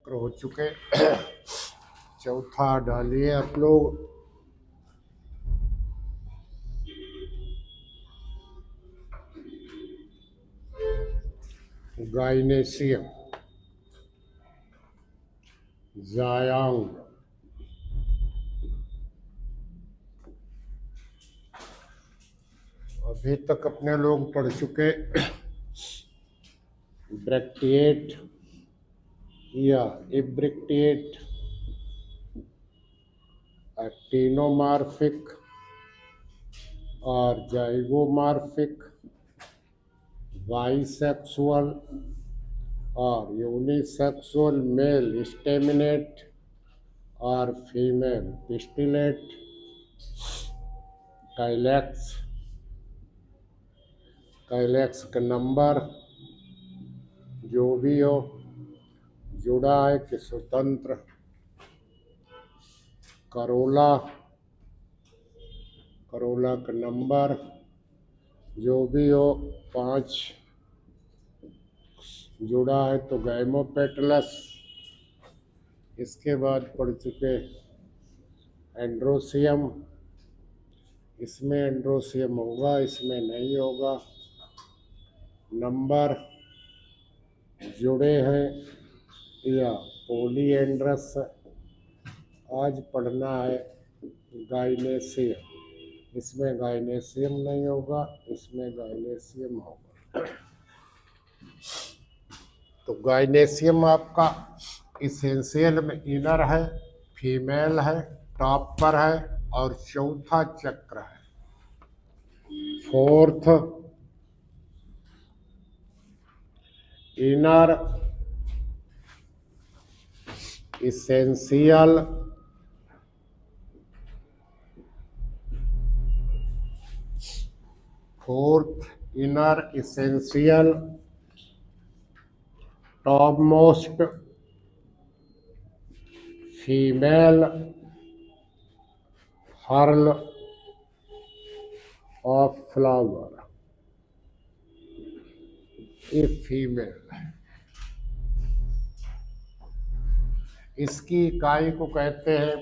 हो चुके। चौथा डालिए आप लोग। गाइनेशियम, जायांग, अभी तक अपने लोग पढ़ चुके। ब्रैक्टिएट या इब्रिक्टिएट, एक्टिनोमार्फिक और जाइगोमार्फिक, बाइसेक्सुअल और यूनिसेक्सुअल मेल स्टेमिनेट और फीमेल पिस्टिलेट, काइलेक्स, काइलेक्स का नंबर जो भी हो, जुड़ा है कि स्वतंत्र, करोला, करोला का नंबर जो भी हो 5, जुड़ा है तो गैमोपेटलस। इसके बाद पढ़ चुके एंड्रोसियम, इसमें एंड्रोसियम होगा, इसमें नहीं होगा। नंबर जुड़े हैं या पोलीएंड्रस। आज पढ़ना है गाइनेशियम, इसमें गाइनेशियम नहीं होगा, इसमें गाइनेशियम होगा। तो गाइनेशियम आपका इसेंशियल में इनर है, फीमेल है, टॉप पर है और चौथा चक्र है। Fourth inner essential, fourth inner essential, top most female hurl of flower, ये फीमेल है। इसकी इकाई को कहते हैं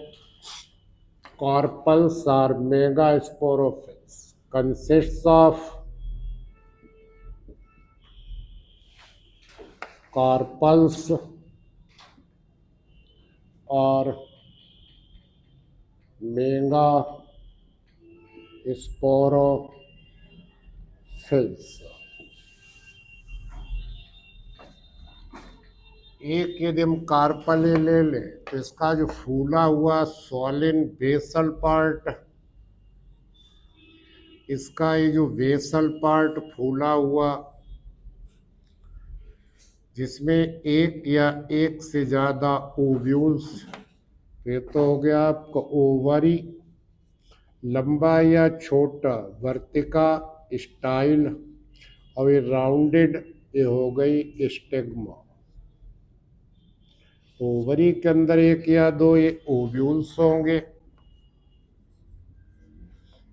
कॉर्पल्स और मेगास्पोरोफिल्स। कंसिस्ट्स ऑफ कॉर्पल्स और मेगा स्पोरोफिल्स। एक यदि हम कार्पल ले लें तो इसका जो फूला हुआ सॉलिन बेसल पार्ट, इसका ये जो बेसल पार्ट फूला हुआ, जिसमें एक या एक से ज़्यादा ओव्यूल्स, ये तो हो गया आपका ओवरी, लंबा या छोटा वर्तिका स्टाइल, और ये राउंडेड, ये हो गई स्टेग्मा। ओवरी के अंदर एक या दो ये ओव्यूल्स होंगे।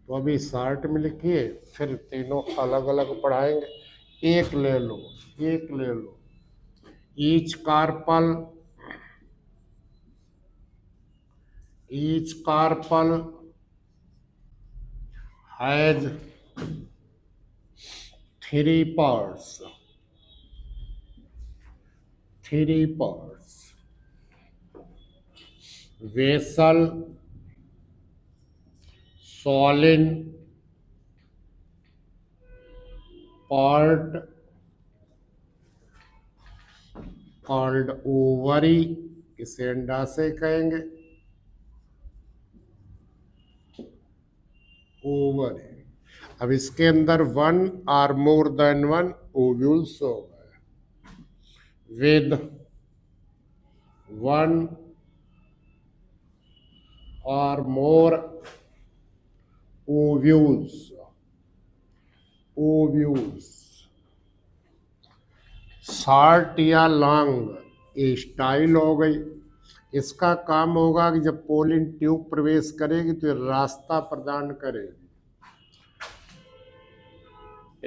तो अभी शार्ट में लिखिए, फिर तीनों अलग अलग पढ़ाएंगे। एक ले लो, एक ले लो। Each carpel, each carpel has 3 parts, 3 parts. Vessel, Solin part called ovary, इसे अंडाशय कहेंगे। ओवरी। अब इसके अंदर 1 or more than 1 ओव्यूल्स हो गए with 1 or more ovules, ovules. Short या लॉन्ग, ये स्टाइल हो गई। इसका काम होगा कि जब पोलिन ट्यूब प्रवेश करेगी तो ये रास्ता प्रदान करेगी।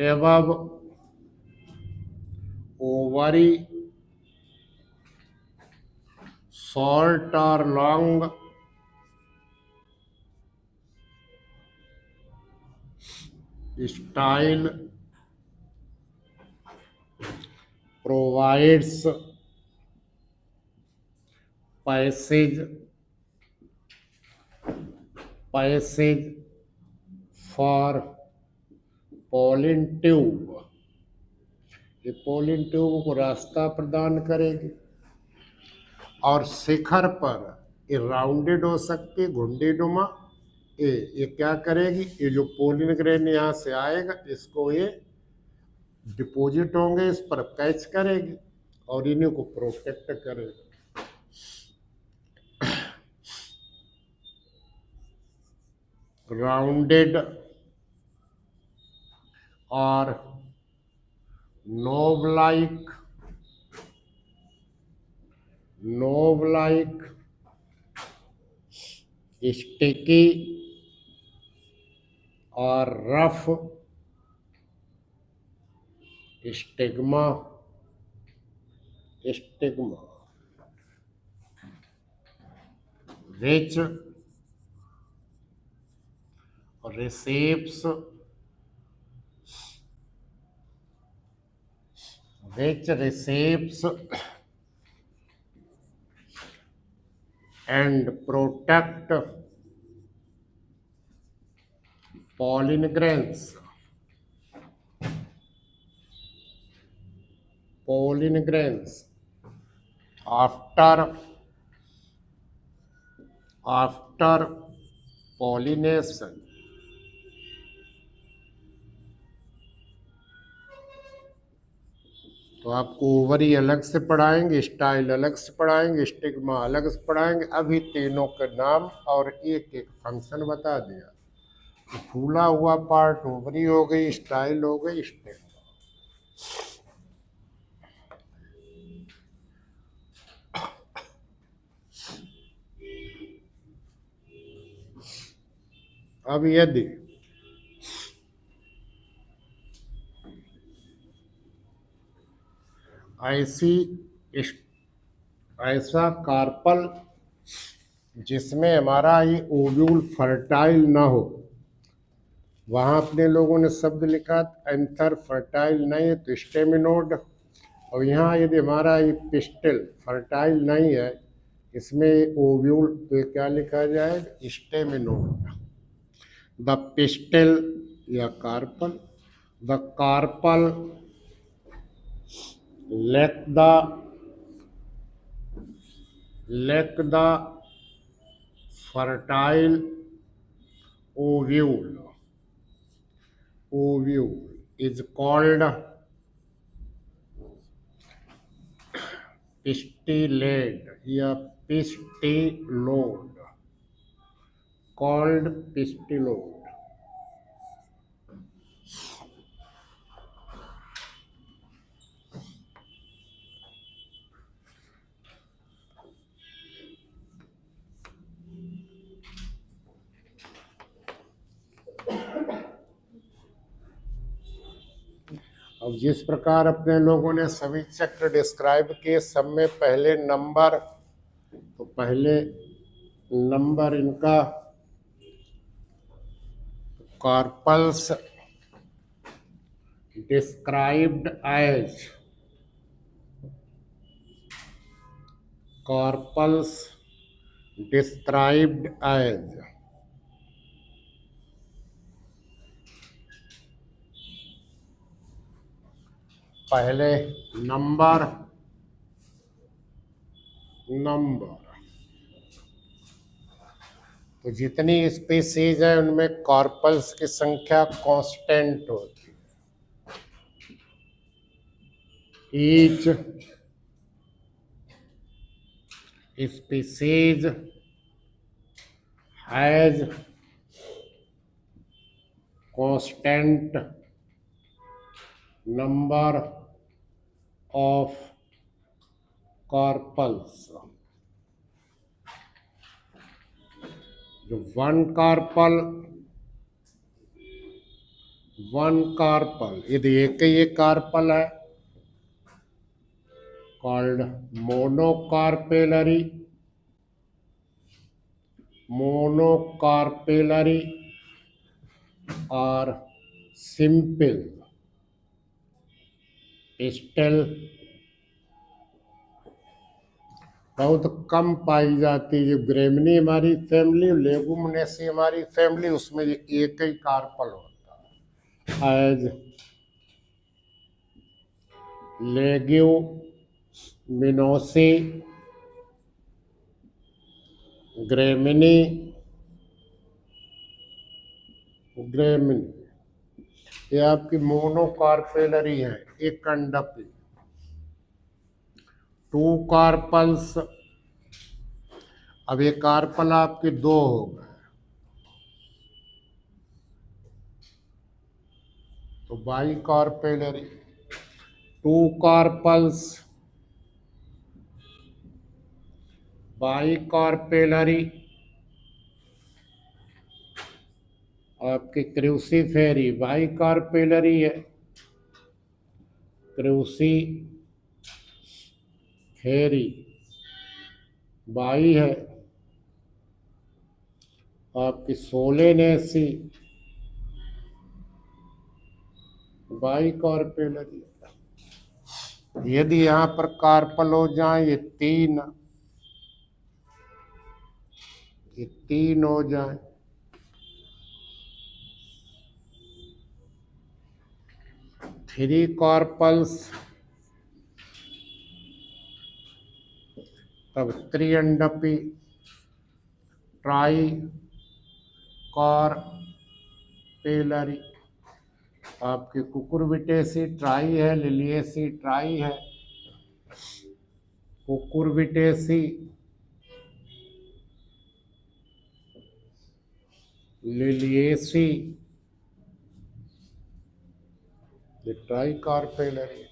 एवब ovary short or long, style, provides passage for pollen tube, ये पोलिन ट्यूब को रास्ता प्रदान करेगी। और शिखर पर ये राउंडेड हो सकती है, घुंडीनुमा। ये क्या करेगी, ये जो पोलिन ग्रेन यहाँ से आएगा इसको ये डिपॉजिट होंगे, इस पर कैच करेगी और इन्हीं को प्रोटेक्ट करेगी। राउंडेड और knob like sticky or rough stigma which receives and protect pollen grains after pollination। तो आपको ओवरी अलग से पढ़ाएंगे, स्टाइल अलग से पढ़ाएंगे, स्टिग्मा अलग से पढ़ाएंगे। अभी तीनों के नाम और एक एक फंक्शन बता दिया। तो फूला हुआ पार्ट ओवरी हो गई, स्टाइल हो गई, स्टिग्मा। अब यदि ऐसा कार्पल जिसमें हमारा ये ओव्यूल फर्टाइल ना हो, वहाँ अपने लोगों ने शब्द लिखा एंथर फर्टाइल नहीं है तो स्टेमिनोड। और यहाँ यदि हमारा ये पिस्टल फर्टाइल नहीं है, इसमें ओव्यूल तो क्या लिखा जाएगा, स्टेमिनोड। द पिस्टल या carpel, the carpel lack the fertile ovule is called pistillate या pistillode, called pistillode। अब जिस प्रकार अपने लोगों ने सभी चक्र डिस्क्राइब किए, सब में पहले नंबर, तो पहले नंबर इनका कार्पल्स डिस्क्राइब्ड एज पहले नंबर तो जितनी स्पीसीज है उनमें कार्पल्स की संख्या कांस्टेंट होती है। Each species has constant number of carpels. जो वन कार्पल यदि एक ही कार्पल है, कॉल्ड मोनोकार्पेलरी मोनोकार्पेलरी और सिंपल पिस्टल बहुत कम पाई जाती है। जो ग्रेमिनी हमारी फैमिली, लेगुमिनेसी हमारी फैमिली, उसमें ये एक ही कार्पल होता है। एज लेग्यूमिनोसी, ग्रेमिनी, ये आपकी मोनोकार्पेलरी है, एक कंडपी। टू कार्पल्स, अब ये कार्पल आपके दो हो गए, तो bicarpellary. Two carpels, bicarpellary, आपकी क्रूसीफेरी बाई कार्पेलरी है, क्रूसी फेरी बाई है। आपकी सोलेनेसी बाई कार्पेलरी। यदि यहाँ पर कार्पल हो जाए ये तीन हो जाए, थ्री कार्पल्स, तब त्रिअंडपी, ट्राई कार्पेलरी। आपकी कुकुरबिटेसी ट्राई है, लिलिएसी ट्राई है, कुकुरबिटेसी, लिलिएसी, ये ट्राई कार्पेलरी।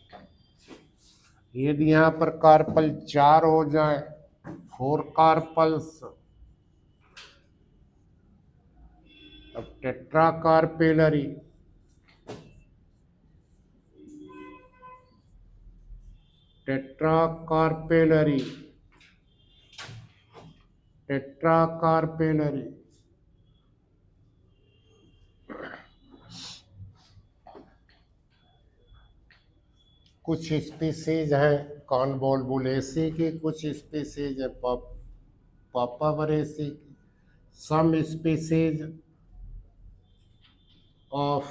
यदि यहाँ पर कार्पल चार हो जाए, फोर कार्पल्स, अब tetracarpellary, tetracarpellary, tetracarpellary. कुछ स्पीसीज हैं कॉन्वोल्वुलेसी की, कुछ स्पीसीज है पापावरेसी की। Some species of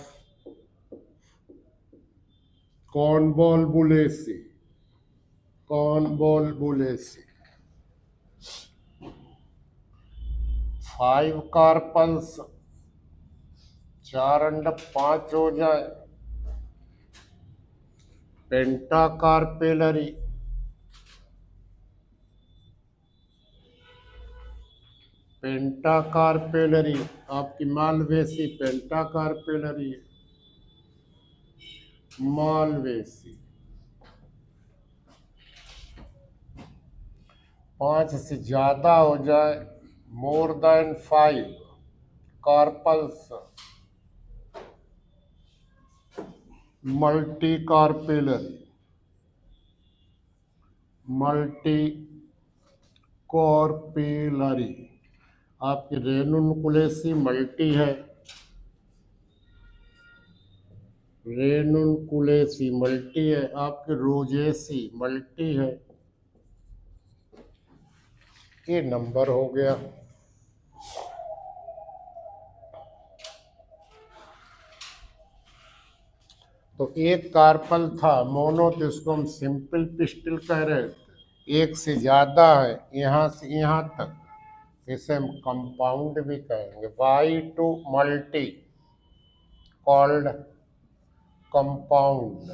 convolvulaceae, five carpels, चार अंडा पांच हो जाए, पेंटा कार्पेलरी, पेंटा कार्पेलरी, आपकी मालवेसी पेंटा कार्पेलरी है, मालवेसी। पांच से ज्यादा हो जाए, more than five carpels, multicarpellary, multicarpellary. आपकी रेनुनकुलेसी मल्टी है, रेनुनकुलेसी मल्टी है, आपकी रोजेसी मल्टी है। ये नंबर हो गया। तो एक कार्पल था मोनो, तो इसको हम सिंपल पिस्टल कह रहे थे। एक से ज्यादा है यहाँ से यहाँ तक, इसे हम कंपाउंड भी कहेंगे। By two multi called compound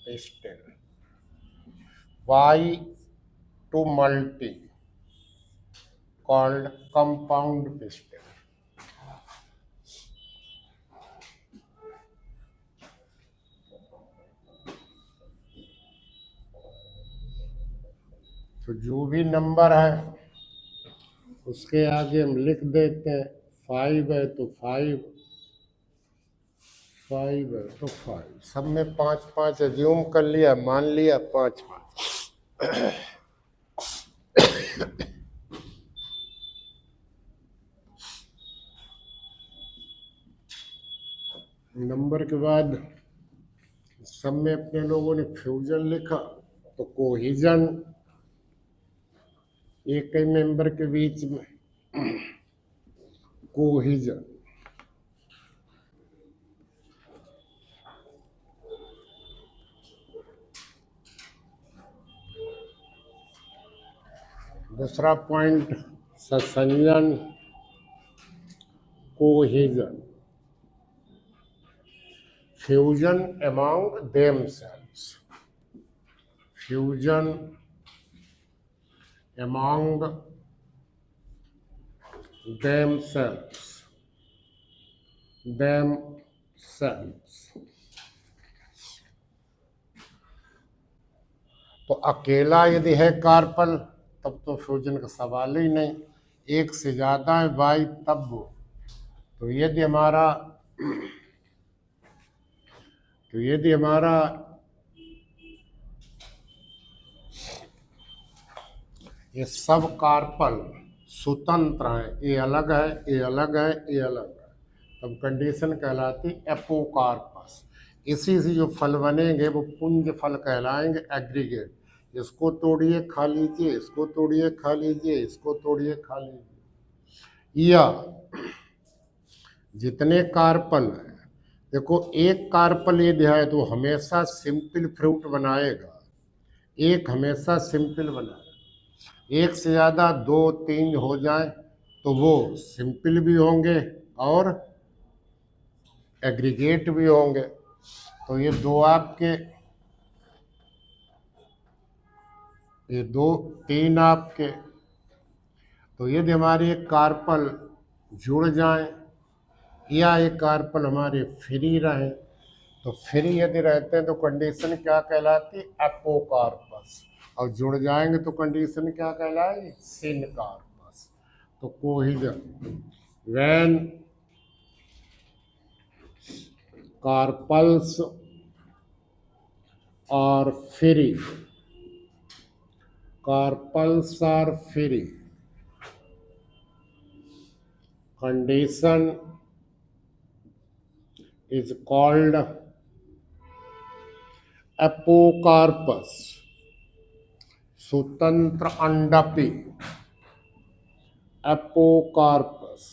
pistol, by two multi called compound pistol. तो जो भी नंबर है उसके आगे हम लिख देते हैं। फाइव है तो फाइव, फाइव है तो फाइव, सब में पाँच पाँच एज्यूम कर लिया, मान लिया पाँच पाँच। नंबर के बाद सब में अपने लोगों ने फ्यूजन लिखा, तो कोहिजन एक ही मेंबर के बीच में कोहिजन। दूसरा पॉइंट ससंजन cohesion, fusion among themselves, fusion among themselves, तो अकेला यदि है कार्बन तब तो फ्यूजन का सवाल ही नहीं, एक से ज्यादा है भाई तब वो। तो यदि हमारा ये सब कार्बन स्वतंत्र है, ये अलग है, ये अलग है, ये अलग है, तब कंडीशन कहलाती एपोकार्पस। इसी से जो फल बनेंगे वो पुंज फल कहलाएंगे, एग्रीगेट। इसको तोड़िए खा लीजिए, इसको तोड़िए खा लीजिए, इसको तोड़िए खा लीजिए। या जितने कार्बन है, देखो एक कार्बन यदि है तो हमेशा सिंपल फ्रूट बनाएगा, एक हमेशा सिंपल बनाएगा। एक से ज़्यादा 2-3 हो जाए तो वो सिंपल भी होंगे और एग्रीगेट भी होंगे। तो ये दो 3 आपके। तो यदि हमारे एक कार्बन जुड़ जाए या एक कार्बन हमारे फ्री रहे, तो फ्री यदि रहते हैं तो कंडीशन क्या कहलाती, एपोकार्पस। और जुड़ जाएंगे तो कंडीशन क्या कहलाएगी, सिनकार्पस। तो cohesion, when carpels are free, carpels are free, condition is called apocarpous, स्वतंत्र अंडापी, एपोकार्पस।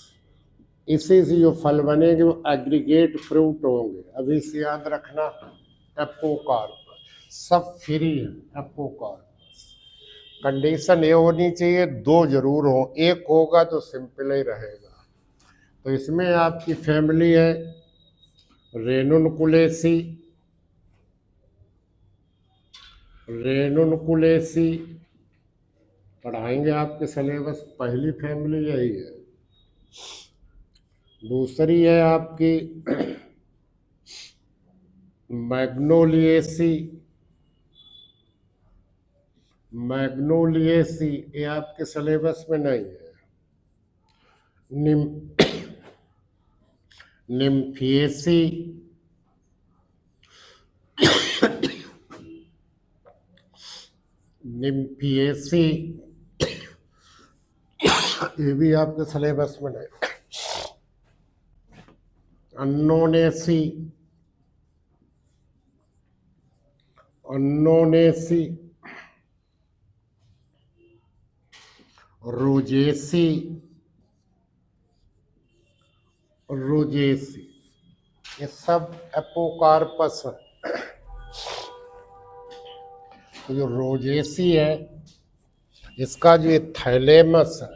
इसी से जो फल बनेंगे वो एग्रीगेट फ्रूट होंगे। अभी से याद रखना, एपोकार्पस सब फ्री है, एपोकार्पस। कंडीशन ये होनी चाहिए 2 जरूर हो, एक होगा तो सिंपल ही रहेगा। तो इसमें आपकी फैमिली है रेनुनकुलेसी, रेनुनकुलेसी पढ़ाएंगे आपके सिलेबस, पहली फैमिली यही है। दूसरी है आपकी मैग्नोलिएसी, मैग्नोलिएसी ये आपके सिलेबस में नहीं है। निम्फिएसी, निम्फिएसी ये भी आपके सिलेबस में नहीं। अन्नोनेसी, अन्नोनेसी, रोजेसी, रोजेसी ये सब एपोकार्पस है। जो रोजेसी है इसका जो ये थैलेमस है,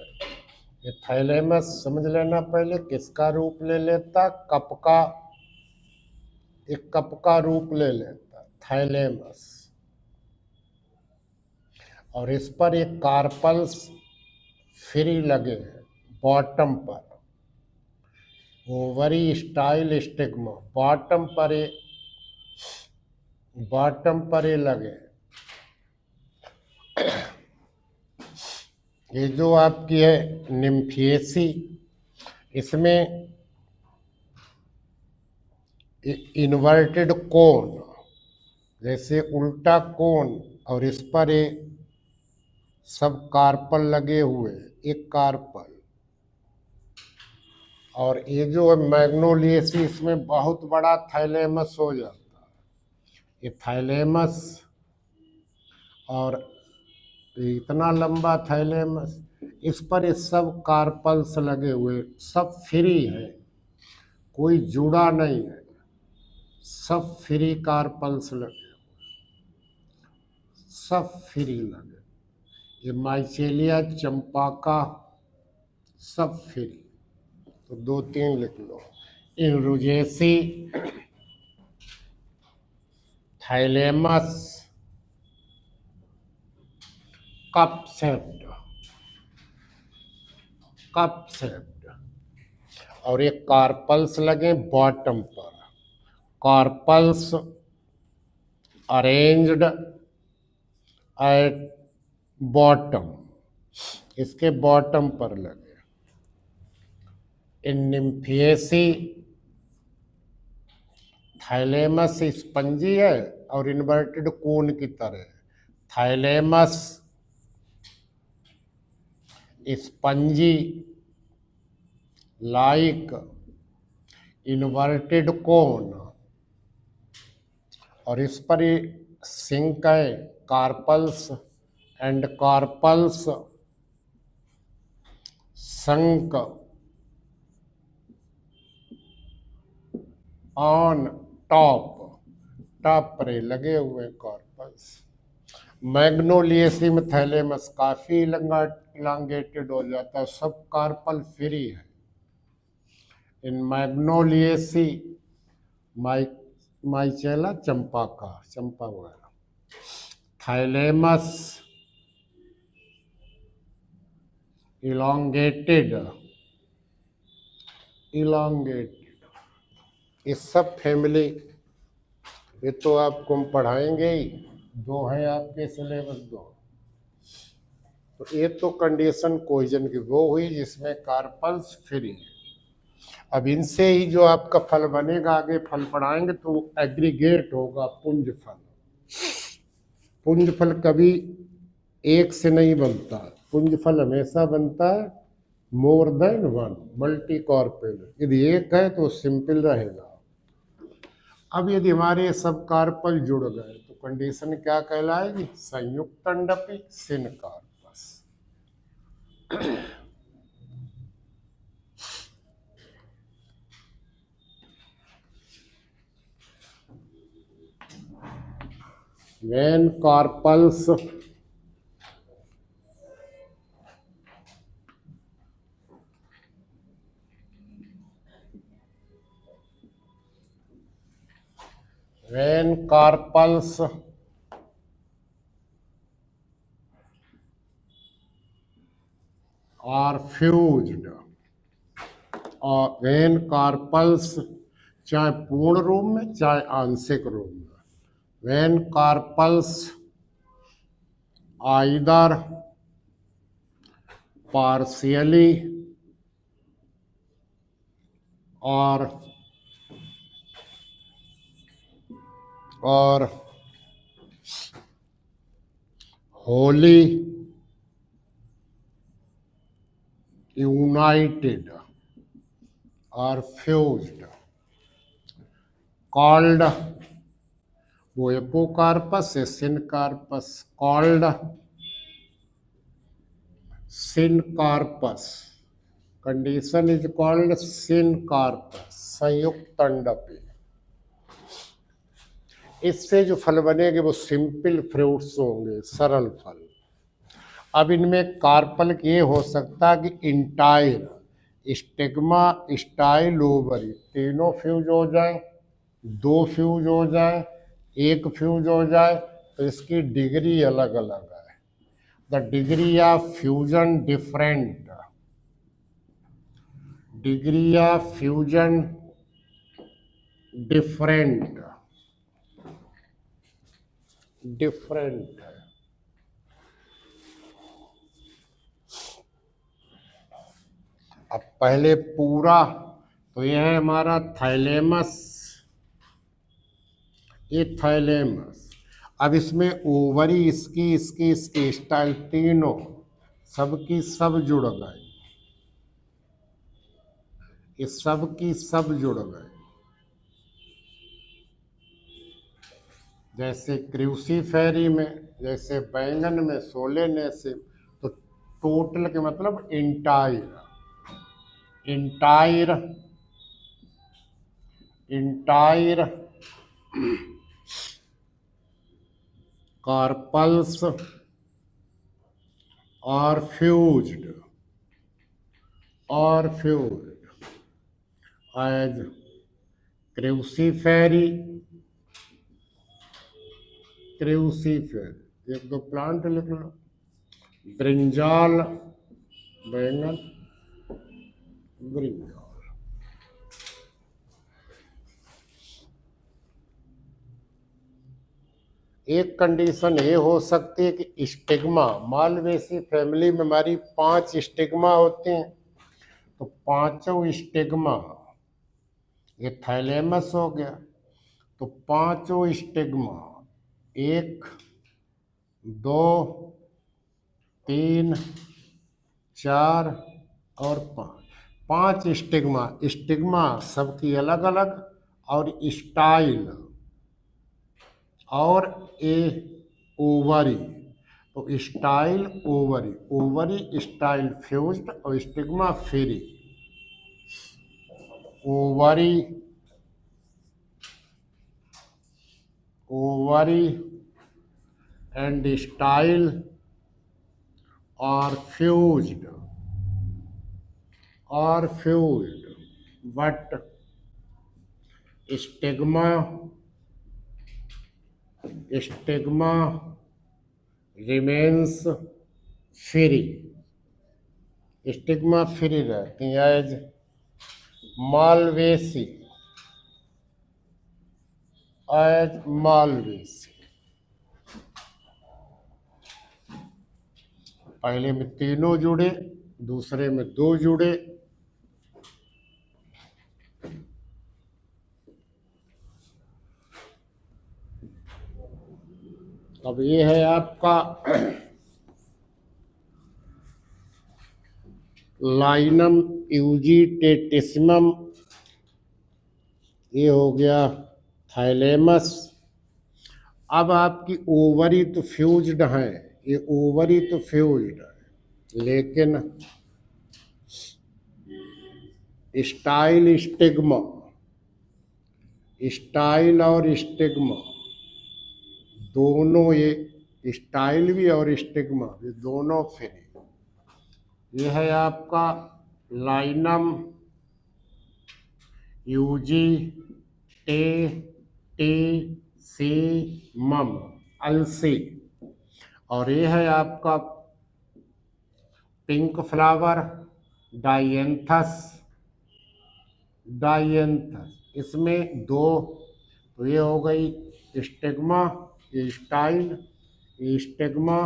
ये थैलेमस समझ लेना पहले किसका रूप ले लेता, कप का, एक कप का रूप ले लेता थैलेमस। और इस पर एक कार्पल्स फ्री लगे हैं बॉटम पर, ओवरी स्टाइल स्टिग्मा बॉटम पर ये लगे। ये जो आपकी है निम्फिएसी, इसमें इन्वर्टेड कोन, जैसे उल्टा कोन, और इस पर ये सब कार्पल लगे हुए, एक कार्पल। और ये जो है मैग्नोलिएसी, इसमें बहुत बड़ा थाइलेमस हो जाता है। ये थाइलेमस और इतना लंबा थाइलेमस, इस पर ये सब कार्पल्स लगे हुए, सब फ्री है, कोई जुड़ा नहीं है, सब फ्री कार्पल्स लगे, सब फ्री लगे। ये माइचेलिया चंपाका सब फ्री। तो 2-3 लिख लो। इनरुजेसी, थाइलेमस, कप सेप्ड, कप सेप्ड, और ये कार्पल्स लगे बॉटम पर, कार्पल्स अरेंज्ड एट बॉटम, इसके बॉटम पर लगे। इन निम्फिएसी, थाइलेमस स्पंजी है और इन्वर्टेड कोन की तरह, thalamus spongy like inverted cone, और इस पर ये सिंक है, carpels and carpels sunk on top, top पर लगे हुए कार्पल्स। मैग्नोलिएसी में थैलेमस काफी इलांगेटेड हो जाता है, सब कार्पल फ्री है। इन मैग्नोलिएसी माइचेला चंपाका, चंपा वगैरह, थाइलेमस इलांगेटेड, इस सब फैमिली, ये तो आपको हम पढ़ाएंगे ही, 2 है आपके सिलेबस 2। तो ये तो कंडीशन कोहेजन की वो हुई जिसमें कार्पल्स फ्री है। अब इनसे ही जो आपका फल बनेगा, आगे फल पढ़ाएंगे तो एग्रीगेट होगा पुंज फल। पुंज फल कभी एक से नहीं बनता, पुंज फल हमेशा बनता है मोर देन 1, मल्टी कार्पेल। यदि एक है तो सिंपल रहेगा। अब यदि हमारे सब कार्पल जुड़ गए तो कंडीशन क्या कहलाएगी? संयुक्त अंडपी syncarpous. when carpels are fused, और when carpels चाहे पूर्ण रूप में चाहे आंशिक रूप में, when carpels either partially or wholly united or fused called, वो एपोकार्पस है, syncarpous, called syncarpous, condition is called syncarpous, संयुक्त अंडपी। इससे जो फल बनेंगे वो सिंपल फ्रूट्स होंगे, सरल फल। अब इनमें कार्पल ये हो सकता है कि इंटाइल, स्टिग्मा, स्टाइल, ओवरी तीनों फ्यूज हो जाए, 2 फ्यूज हो जाए, 1 फ्यूज हो जाए, तो इसकी डिग्री अलग अलग है। The degree of fusion different, degree of fusion different है। अब पहले पूरा, तो यह है हमारा थाइलेमस, ये थाइलेमस। अब इसमें ओवरी इसकी स्टाइल तीनों सबकी सब जुड़ गई। ये सब की सब जुड़ गए। जैसे क्रूसीफेरी में, जैसे बैंगन में सोलेनेसिस, तो टोटल के मतलब इंटायर, इंटायर, इंटायर कार्पल्स और फ्यूज्ड, और फ्यूज्ड एज क्रूसीफेरी, क्रूसीफेरी, एक दो प्लांट लिख लो, ब्रिंजाल, बैंगन, ब्रिंजाल। एक कंडीशन ये हो सकती है कि स्टिग्मा, मालवेसी फैमिली में हमारी 5 स्टिग्मा होते हैं, तो पांचों स्टिग्मा, ये थैलेमस हो गया, तो पांचों स्टिग्मा 1 2 3 4 और 5 स्टिग्मा, स्टिग्मा सबकी अलग अलग, और स्टाइल, और ए ओवरी, तो style ovary, ovary style fused और stigma free, ovary, ovary and style और फ्यूज्ड, और fused, but stigma, stigma remains free, stigma free रहती है एज मालवेसी, एज मालवेसी। पहले में तीनों जुड़े, दूसरे में 2 जुड़े। अब ये है आपका लाइनम यूजिटेटिसिमम, ये हो गया थाइलेमस। अब आपकी ओवरी तो फ्यूज्ड है, ये ओवरी तो फ्यूज्ड है, लेकिन स्टाइल स्टिग्मा, स्टाइल और स्टिग्मा दोनों, ये स्टाइल भी और स्टिग्मा भी दोनों फ्री। ये है आपका लाइनम यूजी टे टी सी मम, अलसी, और ये है आपका पिंक फ्लावर, डायंथस, डायंथस, इसमें 2, तो ये हो गई स्टिग्मा, ये स्टाइल, ये स्टिग्मा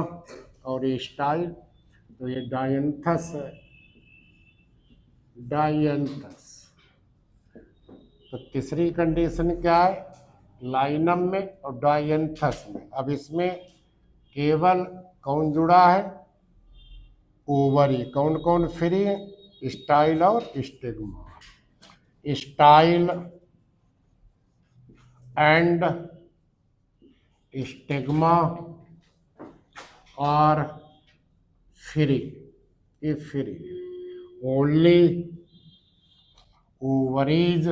और ये स्टाइल, तो ये डायंथस है, डायंथस। तो तीसरी कंडीशन क्या है, लाइनम में और डायंथस में। अब इसमें केवल कौन जुड़ा है, ओवरी, कौन कौन फ्री है, स्टाइल और स्टिग्मा, स्टाइल एंड स्टिग्मा और फ्री, ये फ्री, ओनली ओवरीज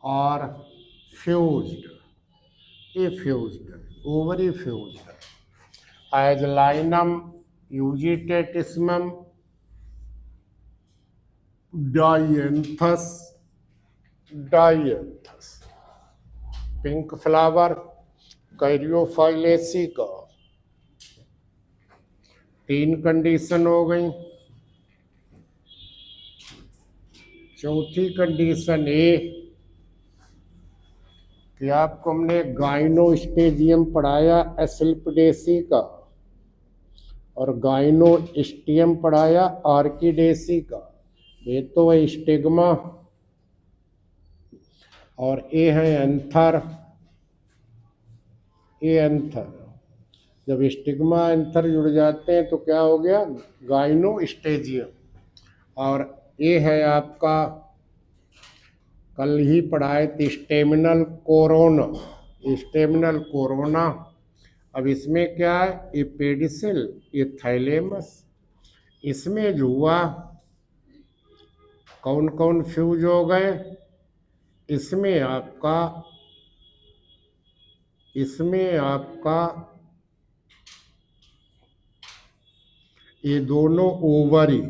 और फ्यूज्ड, ये fused, ovary fused as Linum usitatissimum, dianthus, dianthus, pink flower, caryophyllaceae का 3 कंडीशन हो गई। चौथी कंडीशन ए कि आपको हमने गाइनोस्टेजियम पढ़ाया एसिल्पिडेसी का, और गाइनोस्टियम पढ़ाया आर्किडेसी का। ये तो है स्टिग्मा, और ए है एंथर, ये एंथर। जब स्टिग्मा एंथर जुड़ जाते हैं तो क्या हो गया, गाइनोस्टेजियम, और ये है आपका, कल ही पढ़ाए थे, स्टेमिनल कोरोना। Staminal corona. अब इसमें क्या है, ये पेडिसिल, ये थैलेमस। इसमें जो हुआ, कौन कौन फ्यूज हो गए, इसमें आपका ये दोनों ओवरी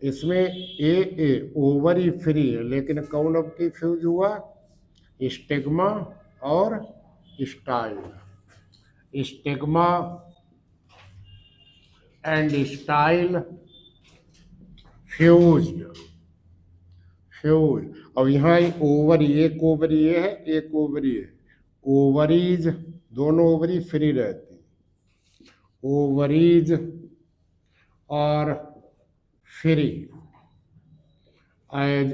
इसमें ए ओवरी फ्री है, लेकिन कौन अब की फ्यूज हुआ, स्टिग्मा और style. Stigma and style fuse. और यहाँ ओवरी, एक ओवरी ये है, एक ओवरी है, ओवरीज, दोनों ओवरी फ्री रहती, ओवरीज और फ्री एज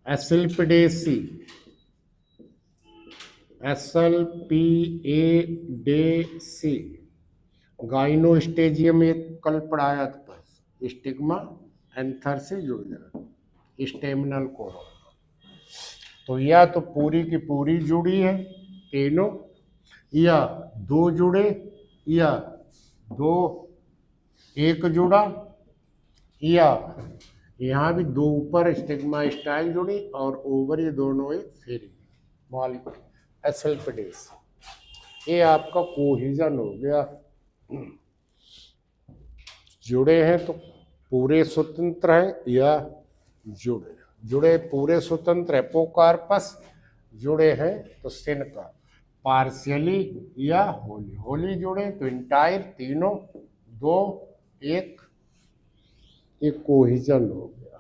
एसल्पिडेसी, SLPADC, गाइनोस्टेजियम एक कल पढ़ाया था, स्टिग्मा एंथर जुड़ जाए, स्टेमिनल कोरोना। तो या तो पूरी की पूरी जुड़ी है तीनों, या दो जुड़े, या दो एक जुड़ा, या यहाँ भी दो ऊपर स्टिग्मा स्टाइल जुड़ी और ओवर ये दोनों एक फ्री मॉलिक्यूल एसल्फिडेस। ये आपका कोहिजन हो गया। जुड़े हैं तो पूरे स्वतंत्र हैं, या जुड़े पूरे स्वतंत्र है पोकार्पस, जुड़े हैं तो सिनका, पार्शियली या होली जुड़े तो इंटायर, तीनों दो एक कोहिजन हो गया।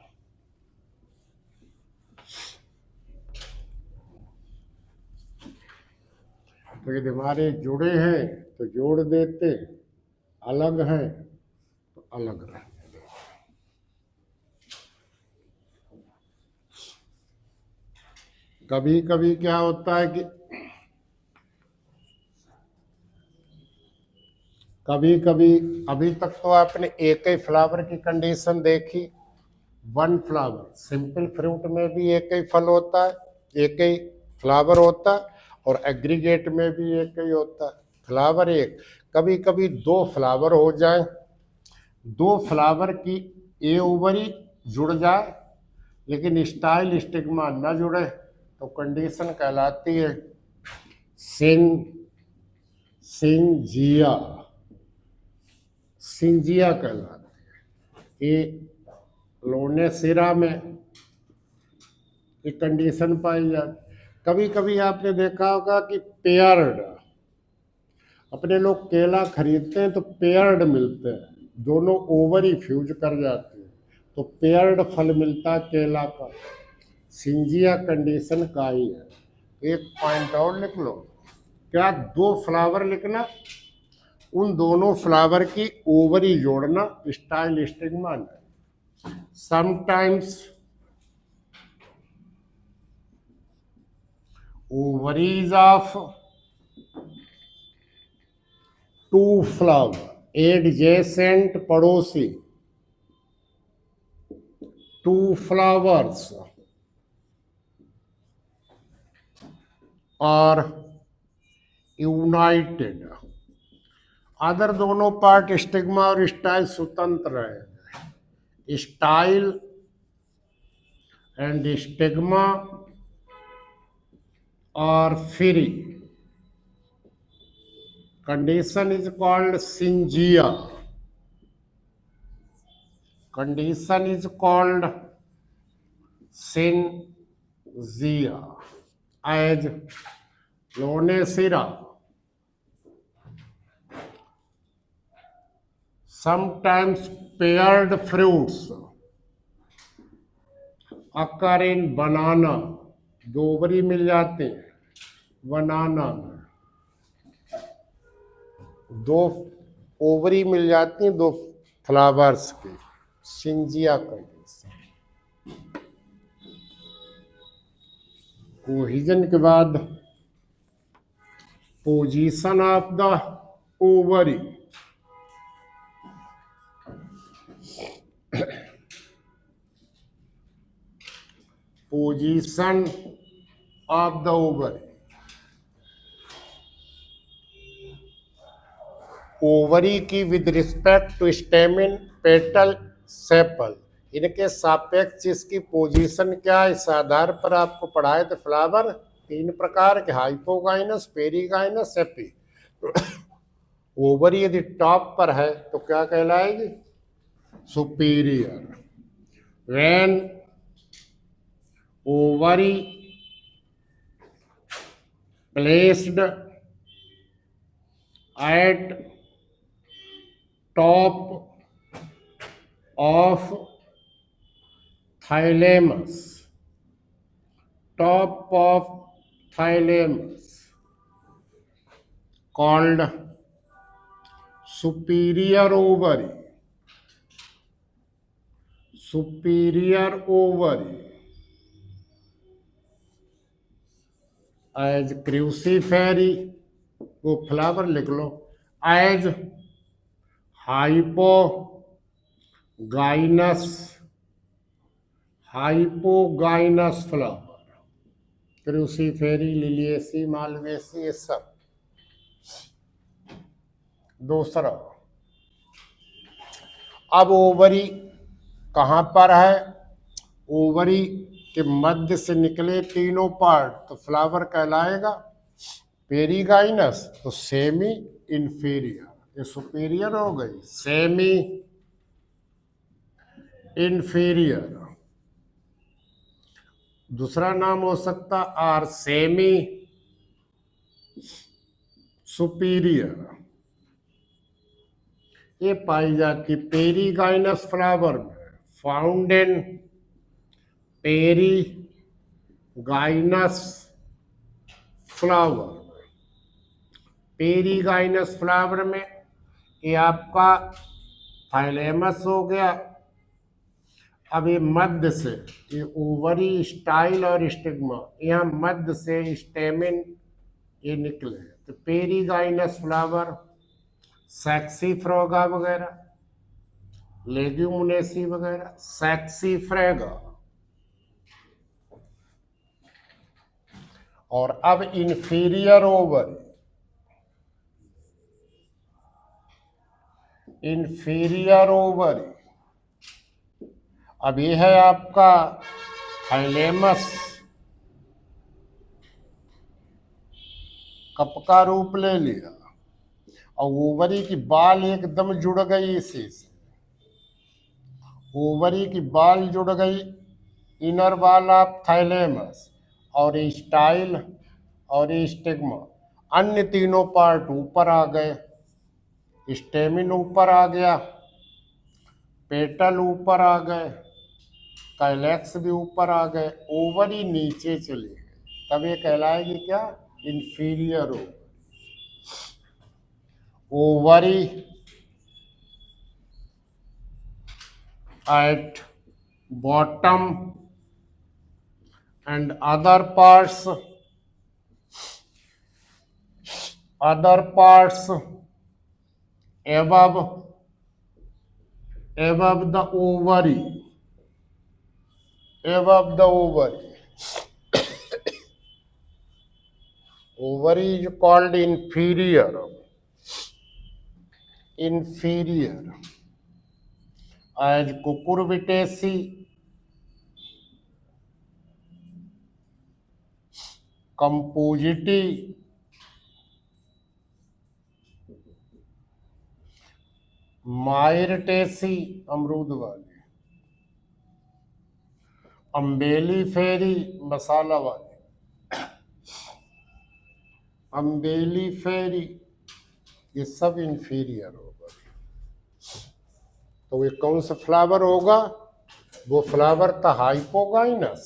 तो यदि हमारे जुड़े हैं तो जोड़ देते, अलग हैं तो अलग रहते। कभी कभी क्या होता है कि कभी कभी, अभी तक तो आपने एक ही फ्लावर की कंडीशन देखी, वन फ्लावर, सिंपल फ्रूट में भी एक ही फल होता है, एक ही फ्लावर होता है, और एग्रीगेट में भी एक ही होता है, फ्लावर एक। कभी कभी दो फ्लावर हो जाए, दो फ्लावर की ए ओवरी जुड़ जाए लेकिन स्टाइल स्टिग्मा न जुड़े, तो कंडीशन कहलाती है सिंजिया कहलाती है। ये लोनेसिरा में एक कंडीशन पाई जाती। कभी कभी आपने देखा होगा कि पेयर्ड, अपने लोग केला खरीदते हैं तो पेयर्ड मिलते हैं, दोनों ओवर ही फ्यूज कर जाते हैं, तो पेयर्ड फल मिलता है केला का, सिंजिया कंडीशन का ही है। एक पॉइंट और लिख लो, क्या दो फ्लावर लिखना, उन दोनों फ्लावर की ओवरी जोड़ना, स्टाइल स्टिग्मा नहीं। Sometimes ovaries of two flower adjacent, पड़ोसी, टू फ्लावर्स और यूनाइटेड, अदर दोनों पार्ट स्टिग्मा और स्टाइल स्वतंत्र रहेंगे। स्टाइल एंड स्टिग्मा और free, condition is called synzygia, condition is called synzygia as Lonicera. Sometimes paired fruits occur in banana, दो ovary मिल जाते हैं बनाना में, दो ओवरी मिल जाती हैं दो फ्लावर्स की, सिंजिया कंडीशन। कोहिजन के बाद position of the ovary, position of the ovary, ovary की with respect to stamen, petal, sepal, इनके सापेक्ष इसकी पोजीशन क्या है, इस आधार पर आपको पढ़ाए थे फ्लावर तीन प्रकार के, हाइपोगाइनस, पेरीगाइनस, एपी। ओवरी यदि टॉप पर है तो क्या कहलाएगी, superior. When ovary placed at top of thalamus, top of thalamus, called superior ovary, superior ovary, as crucifery, वो फ्लावर लिख लो, as hypogainous फ्लावर, क्रूसीफेरी, लिलियेसी, मालवेसी, ये सब। दूसरा, अब ओवरी कहाँ पर है, ओवरी के मध्य से निकले तीनों पार्ट तो फ्लावर कहलाएगा पेरीगाइनस, तो सेमी इंफीरियर, ये सुपीरियर हो गई, सेमी इंफीरियर। दूसरा नाम हो सकता आर सेमी सुपीरियर, ये पाई जाती पेरीगाइनस फ्लावर में, found in perigynous flower, perigynous flower में ये आपका थाइलेमस हो गया। अब ये मध्य से, ये ओवरी, स्टाइल और स्टिग्मा, यहाँ मध्य से स्टेमिन ये निकले, तो पेरीगाइनस फ्लावर, सैक्सीफ्रागा वगैरह, लेग्यूमिनेसी वगैरह, सैक्सीफ्रागा। और अब इंफीरियर ओवरी, इंफीरियर ओवरी, अब ये है आपका थाइलेमस, कप का रूप ले लिया, और ओवरी की बाल एकदम जुड़ गई इसी से, ओवरी की बाल जुड़ गई, इनर वॉल ऑफ थाइलेमस, और स्टाइल और स्टिग्मा, अन्य तीनों पार्ट ऊपर आ गए, स्टेमिन ऊपर आ गया, पेटल ऊपर आ गए, कैलेक्स भी ऊपर आ गए, ओवरी नीचे चले गए, तब ये कहलाएगी क्या, inferior ovary at bottom and other parts above the ovary, ovary is called inferior, as cucurbitaceae, compositae, मायरटेसी अमरूद वाली, अम्बेलीफेरी मसाला वाली, अम्बेलीफेरी, ये सब इंफीरियर होगा। तो ये कौन सा फ्लावर होगा, वो फ्लावर था हाइपोगाइनस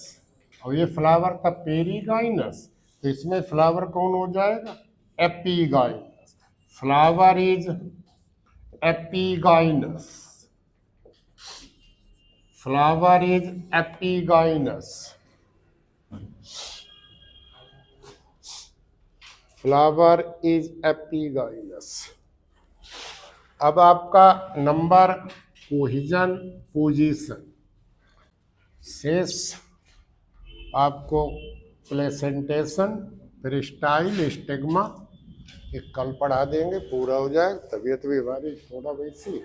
और ये फ्लावर था पेरीगाइनस, तो इसमें फ्लावर कौन हो जाएगा, epigynous. Flower is epigynous, flower is epigynous, flower is epigynous. अब आपका नंबर कोहिजन पोजीशन, शेष आपको प्लेसेंटेशन, फिर स्टाइल, स्टिग्मा, एक कल पढ़ा देंगे, पूरा हो जाए। तबीयत भी हमारी थोड़ा वैसी